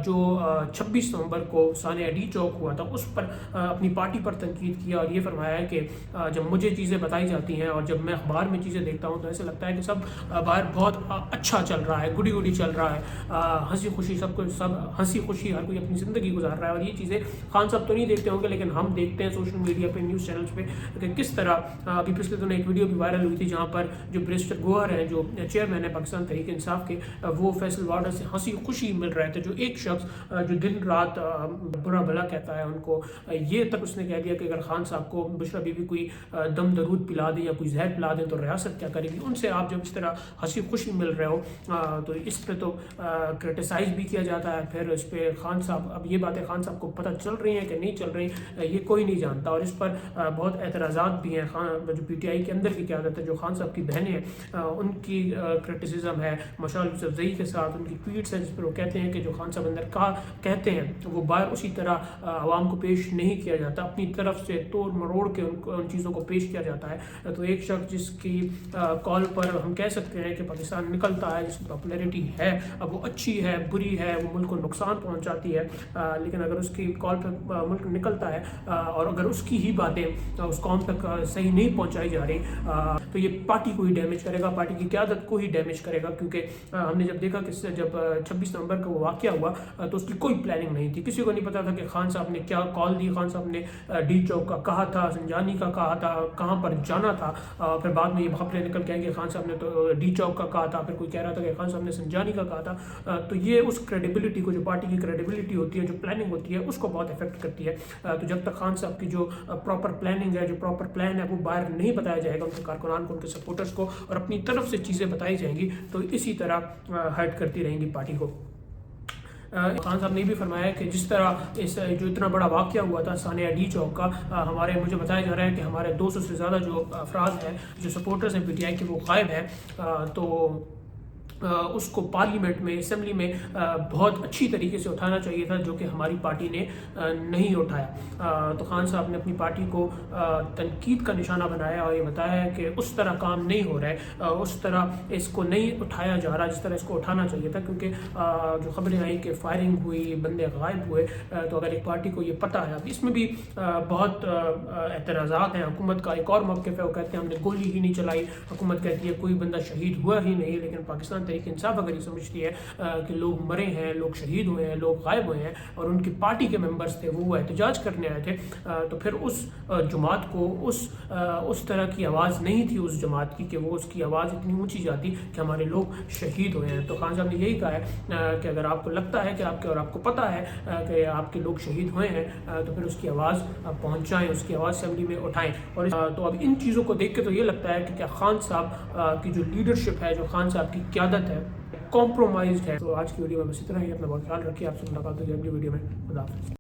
جو 26 نومبر کو سانحہ ڈی چوک ہوا تھا اس پر اپنی پارٹی پر تنقید کیا اور یہ فرمایا ہے کہ جب مجھے چیزیں بتائی جاتی ہیں اور جب میں اخبار میں چیزیں دیکھتا ہوں تو ایسا لگتا ہے کہ سب باہر بہت اچھا چل رہا ہے، گڈی گڈی چل رہا ہے، ہنسی خوشی سب ہنسی خوشی ہر کوئی اپنی زندگی گزار رہا ہے. اور یہ چیزیں خان صاحب تو نہیں دیکھتے ہوں گے لیکن ہم دیکھتے ہیں سوشل میڈیا پہ، نیوز چینلز پہ کہ کس طرح ابھی پچھلے دنوں ایک ویڈیو بھی وائرل ہوئی تھی جہاں پر جو بیرسٹر گوہر ہیں جو چیئرمین ہے پاکستان تحریک انصاف کے، وہ فیصل وارڈر سے ہنسی خوشی مل رہے تھے. جو ایک شخص جو دن رات برا بھلا کہتا ہے ان کو، یہ تک اس نے کہہ دیا کہ اگر خان صاحب کو بشرا بی بی کوئی دم درود پلا دیں یا کوئی زہر پلا دیں تو ریاست کیا کرے گی. ان سے آپ جب اس طرح ہنسی خوشی مل رہے ہو تو اس پہ تو کرٹیسائز بھی کیا جاتا ہے. پھر اس پہ خان صاحب، اب یہ باتیں خان صاحب کو پتہ چل رہی ہیں کہ نہیں چل رہی یہ کوئی نہیں جانتا، اور اس پر بہت اعتراضات بھی ہیں. جو پی ٹی آئی کے اندر کی قیادت ہے، جو خان صاحب کی بہنیں ہیں، ان کی کرٹیسزم ہے مشال یوسفزئی کے ساتھ. ان کی ٹویٹس ہیں جس پر وہ کہتے ہیں کہ جو خان صاحب اندر کہتے ہیں وہ باہر اسی طرح عوام کو پیش نہیں کیا جاتا، اپنی طرف سے توڑ مروڑ کے ان چیزوں کو پیش کیا جاتا ہے. تو ایک شخص جس کی کال پر ہم کہہ سکتے ہیں کہ پاکستان نکلتا ہے، جس کی پاپولیرٹی ہے، اب وہ اچھی ہے بری ہے، وہ ملک کو نقصان پہنچاتی ہے، لیکن اگر اس کی کال پہ ملک نکلتا ہے اور اگر اس کی ہی باتیں اس قوم تک صحیح نہیں پہنچائی جا رہی تو یہ پارٹی کو ہی ڈیمیج کرے گا، پارٹی کی قیادت کو ہی ڈیمیج کرے گا. کیونکہ ہم نے جب دیکھا کہ جب 26 نومبر کو وہ واقعہ ہوا تو اس کی کوئی پلاننگ نہیں تھی، کسی کو نہیں پتا تھا کہ خان صاحب نے کیا کال دی. خان صاحب نے ڈی چوک کا کہا تھا، سنجانی کا کہا تھا، کہاں پر جانا تھا، پھر بعد میں یہ خبریں نکل کے آئیں کہ خان صاحب نے تو ڈی چوک کا کہا تھا، پھر کوئی کہہ رہا تھا کہ خان صاحب نے سنجانی کا کہا تھا. تو یہ اس کریڈیبلٹی کو، جو پارٹی کی کریڈیبلٹی ہوتی ہے، جو پلاننگ ہوتی ہے، اس کو بہت افیکٹ کرتی ہے. تو جب تک خان صاحب کی جو پراپر پلاننگ ہے، جو پراپر پلان ہے وہ باہر نہیں بتایا جائے گا ان کے کارکنان کو، ان کے سپورٹرز کو، اور اپنی طرف سے چیزیں بتائی جائیں گی تو اسی طرح ہرٹ کرتی رہیں گی پارٹی کو. خان صاحب نے بھی فرمایا کہ جس طرح اس جو اتنا بڑا واقعہ ہوا تھا سانحہ ڈی چوک کا، مجھے بتایا جا رہا ہے کہ ہمارے 200 سے زیادہ جو افراد ہیں، جو سپورٹرز ہیں پی ٹی آئی کے، وہ غائب ہیں. تو اس کو پارلیمنٹ میں، اسمبلی میں بہت اچھی طریقے سے اٹھانا چاہیے تھا، جو کہ ہماری پارٹی نے نہیں اٹھایا. تو خان صاحب نے اپنی پارٹی کو تنقید کا نشانہ بنایا اور یہ بتایا ہے کہ اس طرح کام نہیں ہو رہا ہے، اس طرح اس کو نہیں اٹھایا جا رہا جس طرح اس کو اٹھانا چاہیے تھا. کیونکہ جو خبریں آئیں کہ فائرنگ ہوئی، بندے غائب ہوئے، تو اگر ایک پارٹی کو یہ پتہ ہے، اب اس میں بھی بہت اعتراضات ہیں. حکومت کا ایک اور موقف ہے، وہ کہتے ہیں ہم نے گولی ہی نہیں چلائی، حکومت کہتی ہے کوئی بندہ شہید ہوا ہی نہیں. لیکن پاکستان تحریک انصاف اگر یہ سمجھتی ہے کہ لوگ مرے ہیں، لوگ شہید ہوئے ہیں، لوگ غائب ہوئے ہیں اور ان کی پارٹی کے ممبرز تھے، وہ احتجاج کرنے آئے تھے، تو پھر اس جماعت کو اس طرح کی آواز نہیں تھی اس جماعت کی کہ وہ اس کی آواز اتنی اونچی جاتی کہ ہمارے لوگ شہید ہوئے ہیں. تو خان صاحب نے یہی کہا ہے کہ اگر آپ کو لگتا ہے کہ آپ کو پتہ ہے کہ آپ کے لوگ شہید ہوئے ہیں تو پھر اس کی آواز پہنچائیں، اس کی آواز اسمبلی میں اٹھائیں. اور تو اب ان چیزوں کو دیکھ کے تو یہ لگتا ہے کہ کیا خان صاحب کی جو لیڈرشپ ہے، جو خان صاحب کی قیادت ہے، کمپرومائزڈ ہے. تو آج کی ویڈیو میں بس اتنا ہی. اپنا بہت خیال رکھیے. آپ سے ملاقات ہوگی اگلی ویڈیو میں. خدا حافظ.